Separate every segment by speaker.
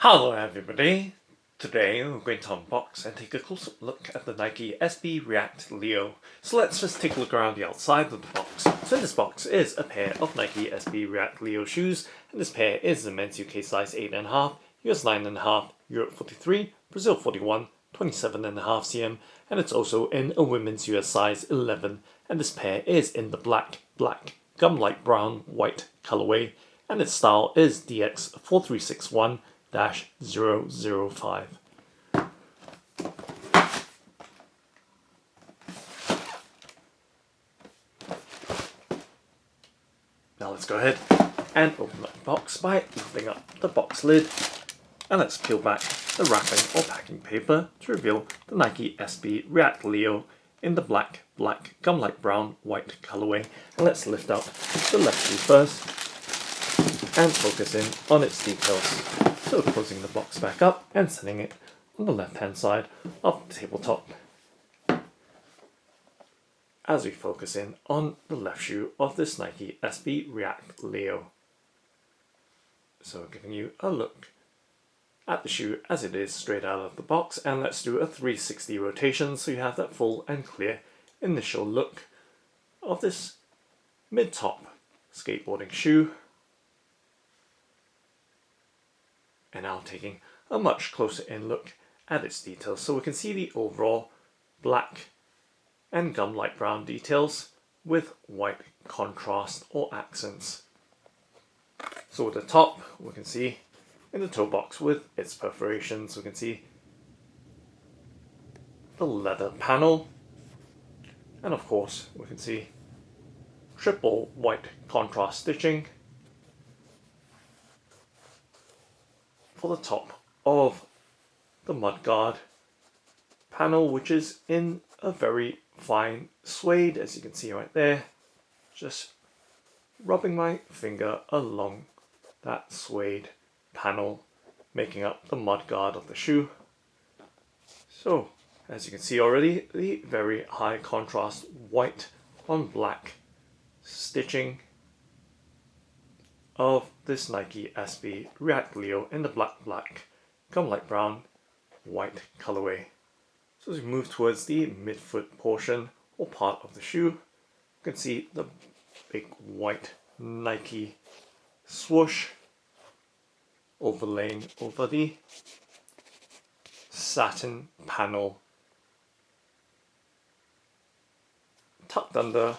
Speaker 1: Hello everybody! Today we're going to unbox and take a close-up look at the Nike SB React Leo. So let's just take a look around the outside of the box. So in this box is a pair of Nike SB React Leo shoes, and this pair is the men's UK size 8.5, US 9.5, Europe 43, Brazil 41, 27.5 cm, and it's also in a women's US size 11, and this pair is in the black, gum light brown, white colourway, and its style is DX4361-005. Now let's go ahead and open up the box by lifting up the box lid, and let's peel back the wrapping or packing paper to reveal the Nike SB React Leo in the black, gum light brown, white colourway. And let's lift up the left shoe first and focus in on its details. So closing the box back up and setting it on the left hand side of the tabletop as we focus in on the left shoe of this Nike SB React Leo. So giving you a look at the shoe as it is straight out of the box, and let's do a 360 rotation so you have that full and clear initial look of this mid-top skateboarding shoe. And now taking a much closer in look at its details, so we can see the overall black and gum light brown details with white contrast or accents. So at the top we can see in the toe box with its perforations, we can see the leather panel, and of course we can see triple white contrast stitching for the top of the mudguard panel, which is in a very fine suede, as you can see right there. Just rubbing my finger along that suede panel, making up the mudguard of the shoe. So as you can see already, the very high contrast white on black stitching of this Nike SB React Leo in the black, gum light brown, white colourway. So as we move towards the midfoot portion or part of the shoe, you can see the big white Nike swoosh overlaying over the satin panel tucked under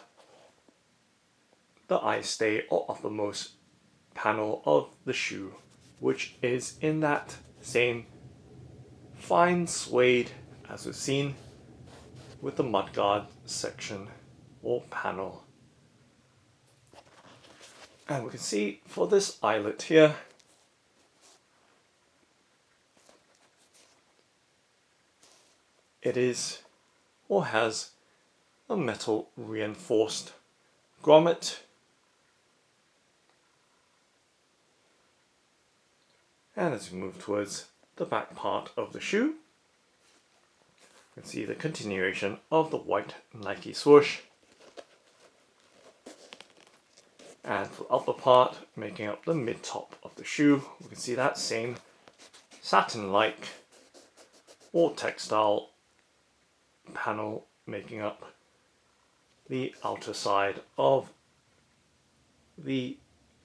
Speaker 1: the eye stay or uppermost panel of the shoe, which is in that same fine suede as we've seen with the mudguard section or panel. And we can see for this eyelet here, it is or has a metal reinforced grommet. And as we move towards the back part of the shoe, you can see the continuation of the white Nike swoosh. And for the upper part, making up the mid-top of the shoe, we can see that same satin-like or textile panel making up the outer side of the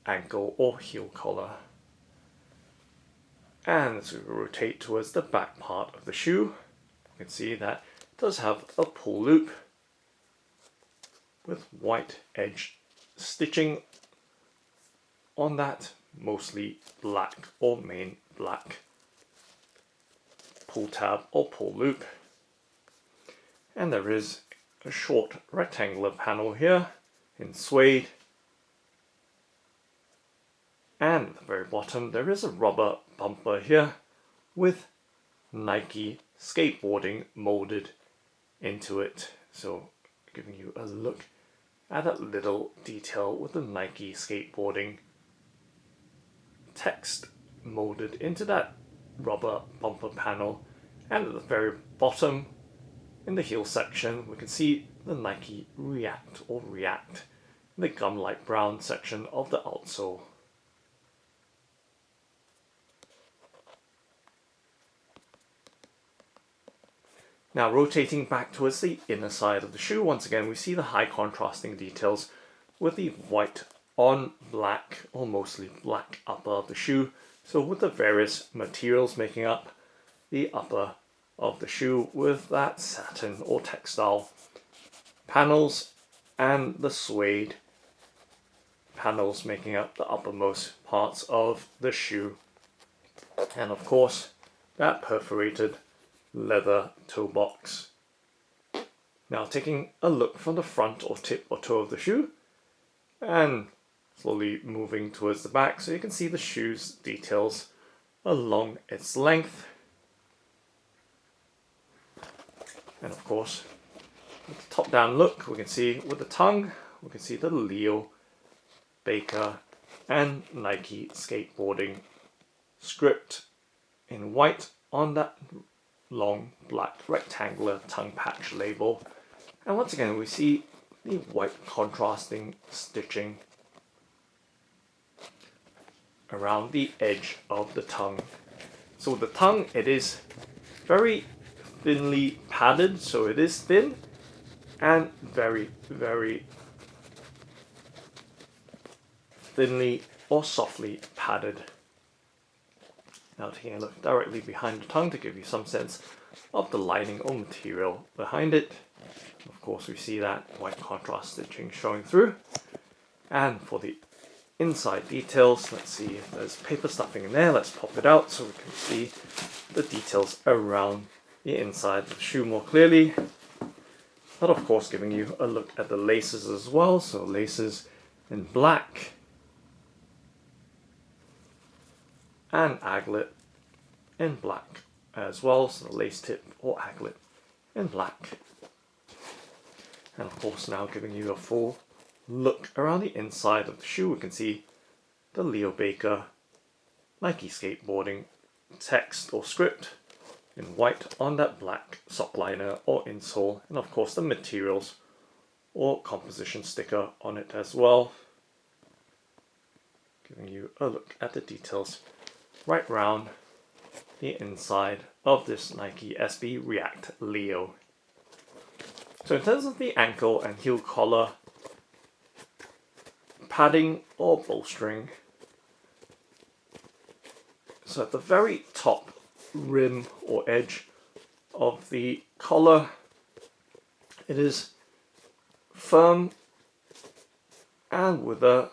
Speaker 1: ankle or heel collar. And as we rotate towards the back part of the shoe, you can see that it does have a pull loop with white edge stitching on that mostly black or main black pull tab or pull loop. And there is a short rectangular panel here in suede. And at the very bottom there is a rubber bumper here with Nike skateboarding molded into it. So giving you a look at that little detail with the Nike skateboarding text molded into that rubber bumper panel. And at the very bottom in the heel section we can see the Nike React or React in the gum light brown section of the outsole. Now rotating back towards the inner side of the shoe, once again we see the high contrasting details with the white on black or mostly black upper of the shoe. So with the various materials making up the upper of the shoe with that satin or textile panels and the suede panels making up the uppermost parts of the shoe. And of course that perforated leather toe box. Now taking a look from the front or tip or toe of the shoe and slowly moving towards the back so you can see the shoe's details along its length. And of course, with the top down look, we can see with the tongue, we can see the Leo, Baker and Nike skateboarding script in white on that long black rectangular tongue patch label. And once again we see the white contrasting stitching around the edge of the tongue. So the tongue, it is very thinly padded, so it is thin and very thinly or softly padded. Now taking a look directly behind the tongue to give you some sense of the lining or material behind it. Of course we see that white contrast stitching showing through. And for the inside details, let's see if there's paper stuffing in there. Let's pop it out so we can see the details around the inside of the shoe more clearly. But of course giving you a look at the laces as well. So laces in black and aglet in black as well, so the lace tip or aglet in black. And of course now giving you a full look around the inside of the shoe, we can see the Leo Baker Nike skateboarding text or script in white on that black sock liner or insole, and of course the materials or composition sticker on it as well, giving you a look at the details right round the inside of this Nike SB React Leo. So in terms of the ankle and heel collar padding or bolstering, so at the very top rim or edge of the collar, it is firm and with a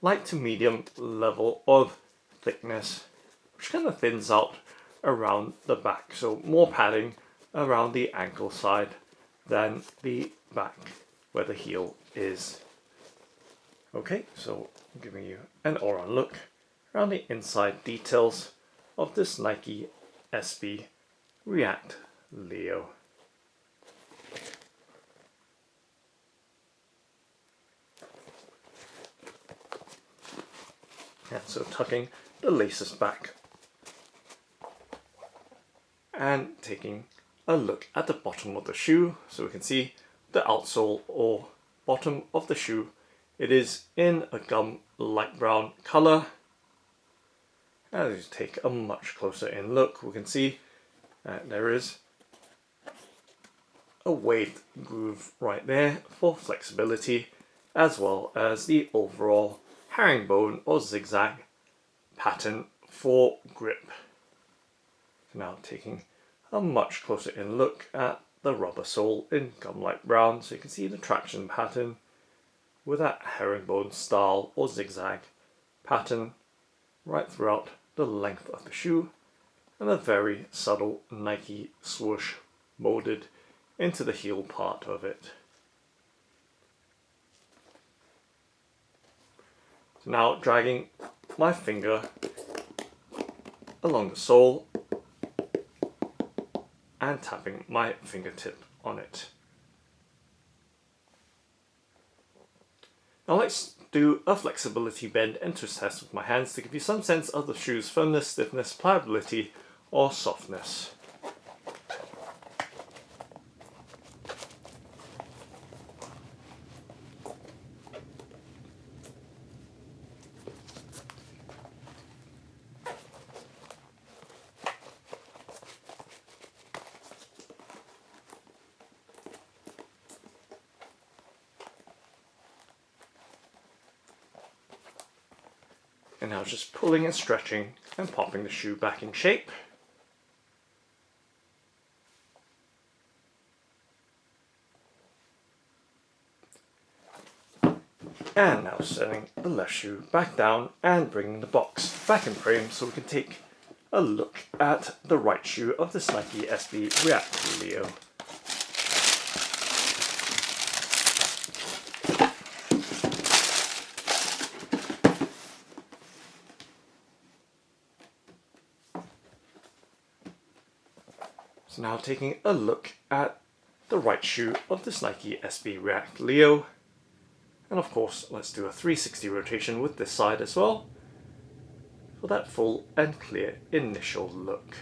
Speaker 1: light to medium level of thickness, which kind of thins out around the back. So more padding around the ankle side than the back where the heel is. Okay, so I'm giving you an all-round look around the inside details of this Nike SB React Leo. And so tucking the laces back and taking a look at the bottom of the shoe, so we can see the outsole or bottom of the shoe. It is in a gum light brown color. As you take a much closer in look, we can see there is a waved groove right there for flexibility, as well as the overall herringbone or zigzag pattern for grip. Now taking a much closer in look at the rubber sole in gum light brown, so you can see the traction pattern with that herringbone style or zigzag pattern right throughout the length of the shoe, and a very subtle Nike swoosh molded into the heel part of it. So now dragging my finger along the sole and tapping my fingertip on it. Now let's do a flexibility bend and twist test with my hands to give you some sense of the shoe's firmness, stiffness, pliability or softness. And now just pulling and stretching and popping the shoe back in shape. And now setting the left shoe back down and bringing the box back in frame so we can take a look at the right shoe of this Nike SB React Leo. So now taking a look at the right shoe of this Nike SB React Leo. And of course, let's do a 360 rotation with this side as well for that full and clear initial look.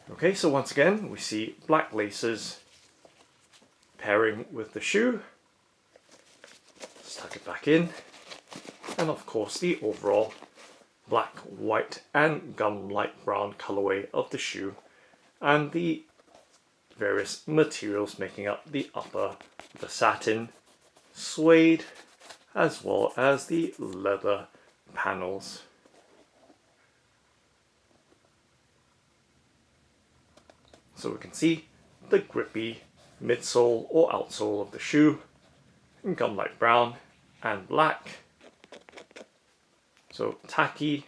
Speaker 1: Okay, so once again, we see black laces pairing with the shoe. Let's tuck it back in. And of course, the overall black, white and gum light brown colorway of the shoe and the various materials making up the upper, the satin, suede, as well as the leather panels. So we can see the grippy midsole or outsole of the shoe in gum light brown and black. So tacky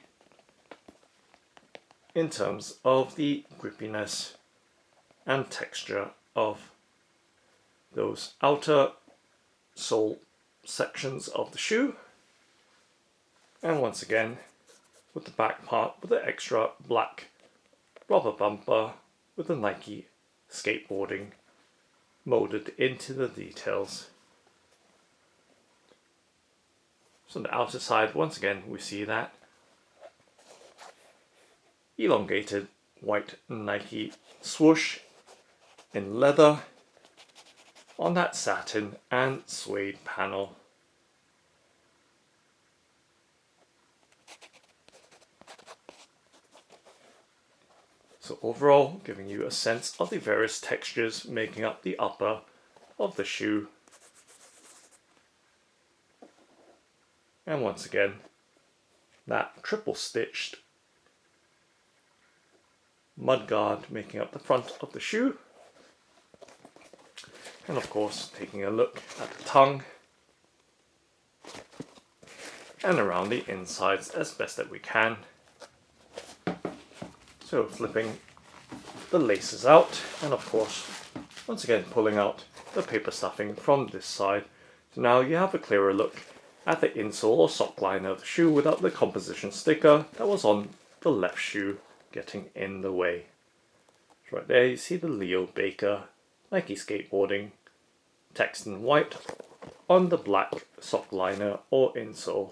Speaker 1: in terms of the grippiness and texture of those outer sole sections of the shoe. And once again, with the back part with the extra black rubber bumper with the Nike skateboarding molded into the details. So on the outer side, once again, we see that elongated white Nike swoosh in leather on that satin and suede panel. So overall, giving you a sense of the various textures making up the upper of the shoe. And once again, that triple stitched mudguard making up the front of the shoe. And of course, taking a look at the tongue and around the insides as best that we can. So flipping the laces out and of course, once again pulling out the paper stuffing from this side. So now you have a clearer look at the insole or sock liner of the shoe without the composition sticker that was on the left shoe getting in the way. So right there you see the Leo Baker Nike skateboarding text in white on the black sock liner or insole.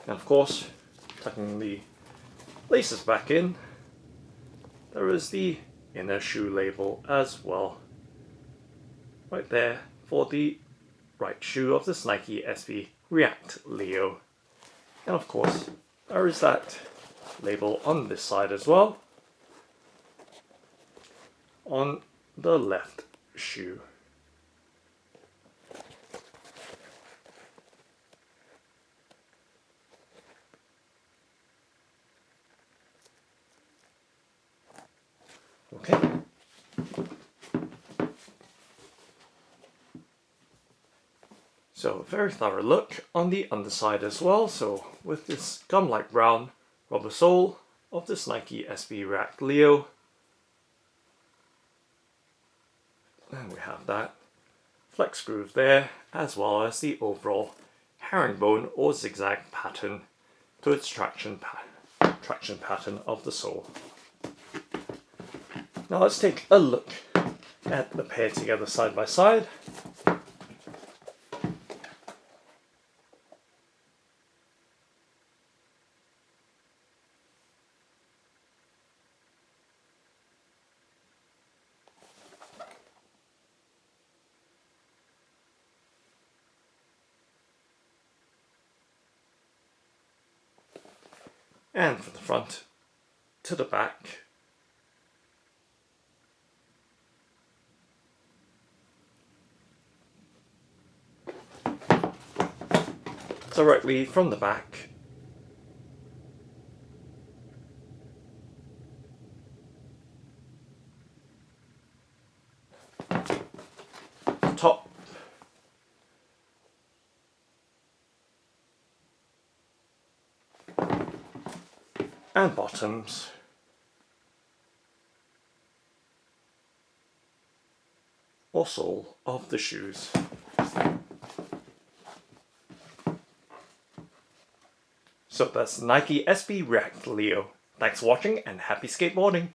Speaker 1: And of course, tucking the laces back in, there is the inner shoe label as well. Right there for the right shoe of this Nike SB React Leo. And of course, there is that label on this side as well, on the left shoe. Okay. So a very thorough look on the underside as well. So with this gum light brown rubber sole of this Nike SB React Leo. And we have that flex groove there, as well as the overall herringbone or zigzag pattern to its traction pattern of the sole. Now let's take a look at the pair together side by side. And from the front to the back, directly from the back. Top. And bottoms. Or sole of the shoes. So that's Nike SB React Leo. Thanks for watching and happy skateboarding!